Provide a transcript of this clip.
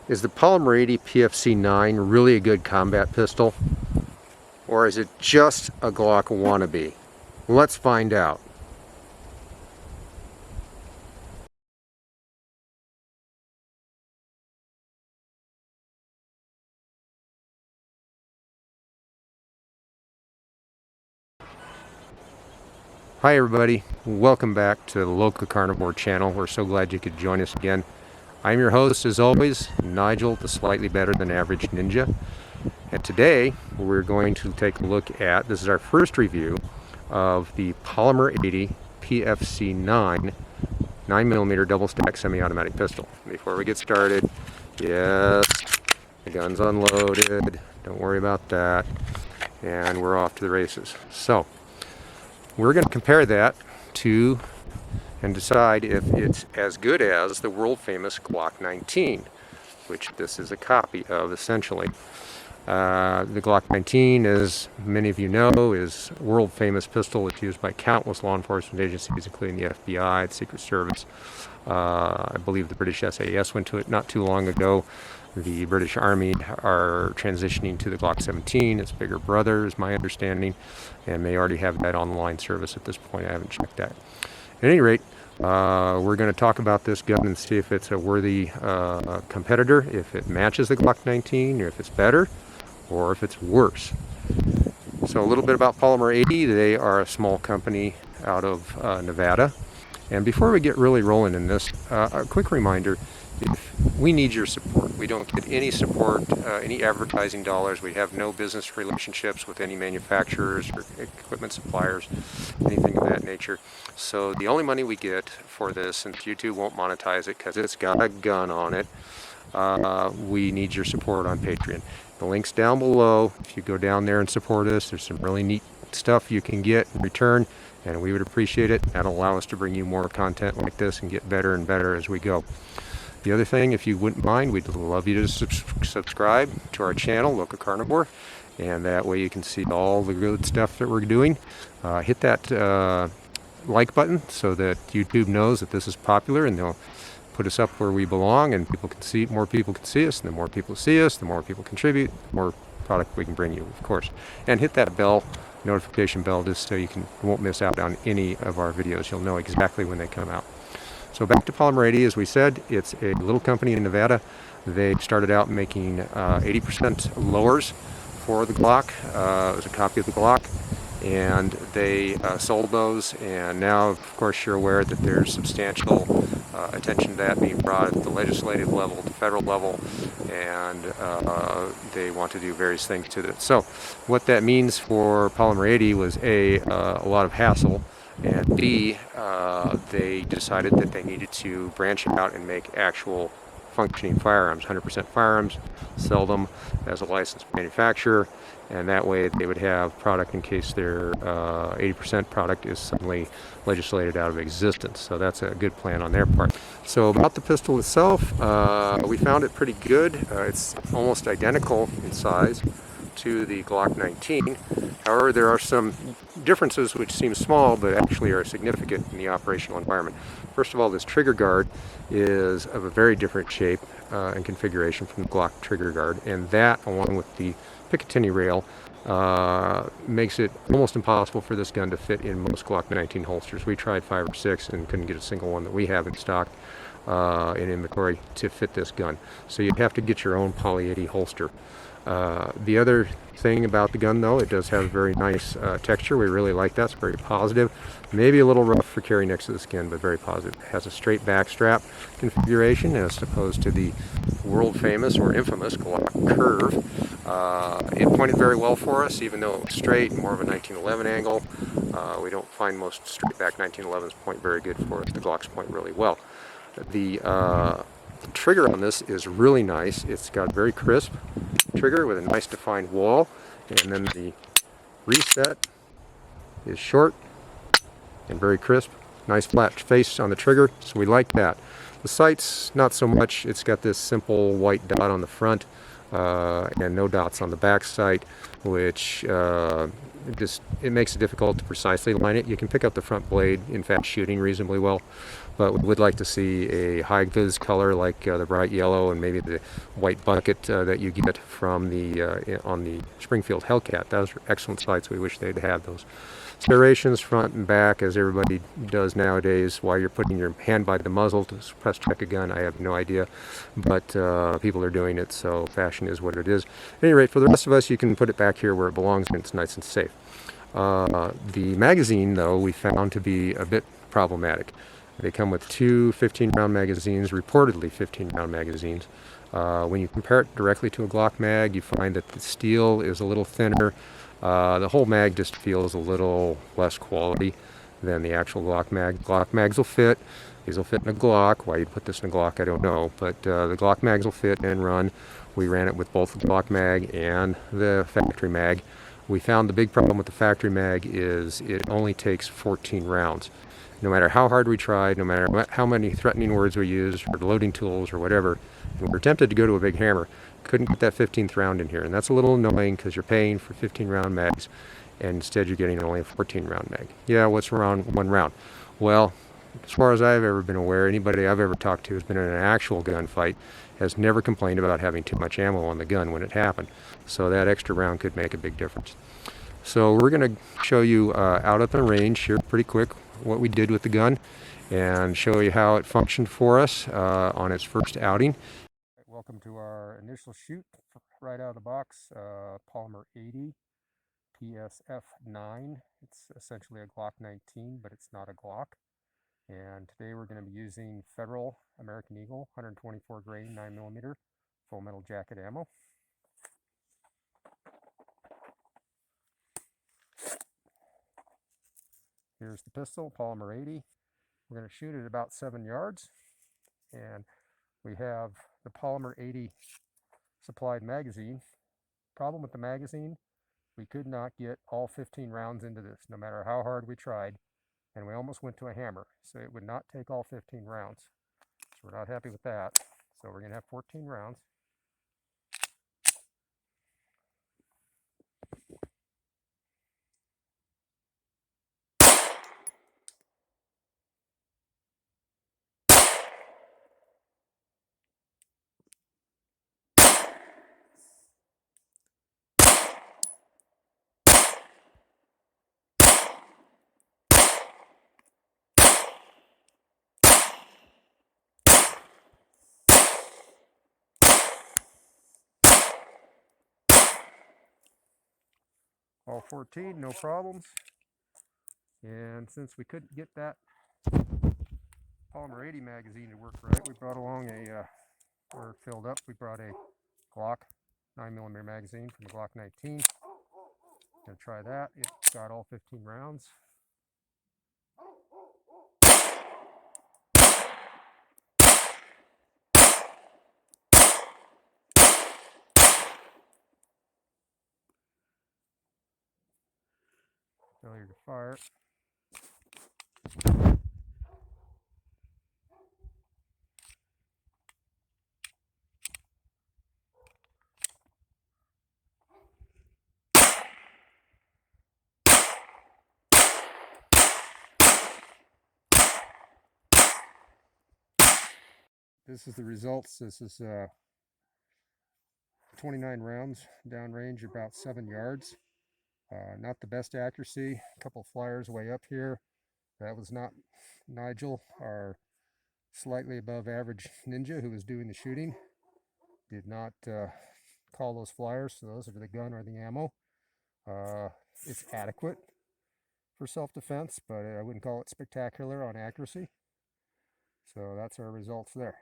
Is the Polymer 80 PFC9 really a good combat pistol? Or is it just a Glock wannabe? Let's find out. Hi everybody, welcome back to the LocaCarnivore channel. We're so glad you could join us again. I'm your host, as always, Nigel, the slightly better than average ninja. And today we're going to take a look at, this is our first review of the Polymer 80 PFC9 9mm double stack semi-automatic pistol. Before we get started, yes, the gun's unloaded, don't worry about that, and we're off to the races. So we're going to compare that to and decide if it's as good as the world famous Glock 19, which this is a copy of essentially. The Glock 19, as many of you know, is a world famous pistol. It's used by countless law enforcement agencies, including the FBI, the Secret Service. I believe the British SAS went to it not too long ago. The British Army are transitioning to the Glock 17. Its bigger brother, is my understanding, and they already have that online service at this point. I haven't checked that. At any rate, we're going to talk about this gun and see if it's a worthy competitor, if it matches the Glock 19, or if it's better, or if it's worse. So a little bit about Polymer 80. They are a small company out of Nevada. And before we get really rolling in this, a quick reminder, we need your support. We don't get any support, any advertising dollars. We have no business relationships with any manufacturers or equipment suppliers, anything of that nature. So the only money we get for this, since YouTube won't monetize it because it's got a gun on it, we need your support on Patreon. The link's down below. If you go down there and support us, there's some really neat stuff you can get in return, and we would appreciate it. That'll allow us to bring you more content like this and get better and better as we go. The other thing, if you wouldn't mind, we'd love you to subscribe to our channel, LocaCarnivore, and that way you can see all the good stuff that we're doing. Hit that like button so that YouTube knows that this is popular, and they'll put us up where we belong, and people can see, more people can see us, and the more people see us, the more people contribute, the more product we can bring you, of course. And hit that bell, notification bell, just so you won't miss out on any of our videos. You'll know exactly when they come out. So back to Polymer 80, as we said, it's a little company in Nevada. They started out making 80% lowers for the Glock. It was a copy of the Glock, and they sold those, and now of course you're aware that there's substantial attention to that being brought at the legislative level, the federal level, and they want to do various things to it. So what that means for Polymer 80 was a lot of hassle, and B, they decided that they needed to branch out and make actual functioning firearms, 100% firearms, sell them as a licensed manufacturer, and that way they would have product in case their 80% product is suddenly legislated out of existence. So that's a good plan on their part. So about the pistol itself, we found it pretty good. It's almost identical in size to the Glock 19. However, there are some differences which seem small but actually are significant in the operational environment. First of all, this trigger guard is of a very different shape and configuration from the Glock trigger guard, and that, along with the Picatinny rail, makes it almost impossible for this gun to fit in most Glock 19 holsters. We tried 5 or 6 and couldn't get a single one that we have in stock in inventory to fit this gun. So you'd have to get your own Poly 80 holster. The other thing about the gun, though, it does have a very nice texture. We really like that. It's very positive. Maybe a little rough for carrying next to the skin, but very positive. It has a straight back strap configuration as opposed to the world famous or infamous Glock curve. It pointed very well for us, even though it was straight, more of a 1911 angle. We don't find most straight back 1911s point very good for us. The Glocks point really well. The trigger on this is really nice. It's got a very crisp trigger with a nice defined wall, and then the reset is short and very crisp. Nice flat face on the trigger, so we like that. The sight's not so much. It's got this simple white dot on the front and no dots on the back sight, which it makes it difficult to precisely line it. You can pick up the front blade in fast shooting reasonably well, but we would like to see a high vis color like the bright yellow and maybe the white bucket that you get from the on the Springfield Hellcat. Those are excellent sights. We wish they'd have those serrations front and back, as everybody does nowadays, while you're putting your hand by the muzzle to suppress check a gun. I have no idea, but people are doing it, so fashion is what it is. At any rate, for the rest of us, you can put it back here where it belongs and it's nice and safe. The magazine, though, we found to be a bit problematic. They come with two 15-round magazines, reportedly 15-round magazines. When you compare it directly to a Glock mag, you find that the steel is a little thinner. The whole mag just feels a little less quality than the actual Glock mag. Glock mags will fit. These will fit in a Glock. Why you put this in a Glock, I don't know. But the Glock mags will fit and run. We ran it with both the Glock mag and the factory mag. We found the big problem with the factory mag is it only takes 14 rounds. No matter how hard we tried, no matter how many threatening words we used, or loading tools, or whatever, we were tempted to go to a big hammer. Couldn't get that 15th round in here, and that's a little annoying because you're paying for 15-round mags, and instead you're getting only a 14-round mag. Yeah, what's around 1 round? Well, as far as I've ever been aware, anybody I've ever talked to who's been in an actual gunfight has never complained about having too much ammo on the gun when it happened. So that extra round could make a big difference. So we're going to show you out at the range here pretty quick what we did with the gun and show you how it functioned for us on its first outing. Welcome to our initial shoot right out of the box, Polymer 80 PFC9. It's essentially a Glock 19, but it's not a Glock. And today we're going to be using Federal American Eagle 124 grain 9mm full metal jacket ammo. Here's the pistol, Polymer 80. We're going to shoot at about 7 yards, and we have the Polymer 80 supplied magazine. Problem with the magazine, we could not get all 15 rounds into this, no matter how hard we tried, and we almost went to a hammer, so it would not take all 15 rounds. So we're not happy with that. So we're going to have 14 rounds. All 14, no problems. And since we couldn't get that Polymer 80 magazine to work right, we brought along we're filled up, we brought a Glock 9mm magazine from the Glock 19. Gonna try that. It got all 15 rounds. Failure to fire. This is the results. This is 29 rounds downrange, about 7 yards. Not the best accuracy. A couple flyers way up here. That was not Nigel, our slightly above average ninja who was doing the shooting. Did not call those flyers, so those are the gun or the ammo. It's adequate for self-defense, but I wouldn't call it spectacular on accuracy. So that's our results there.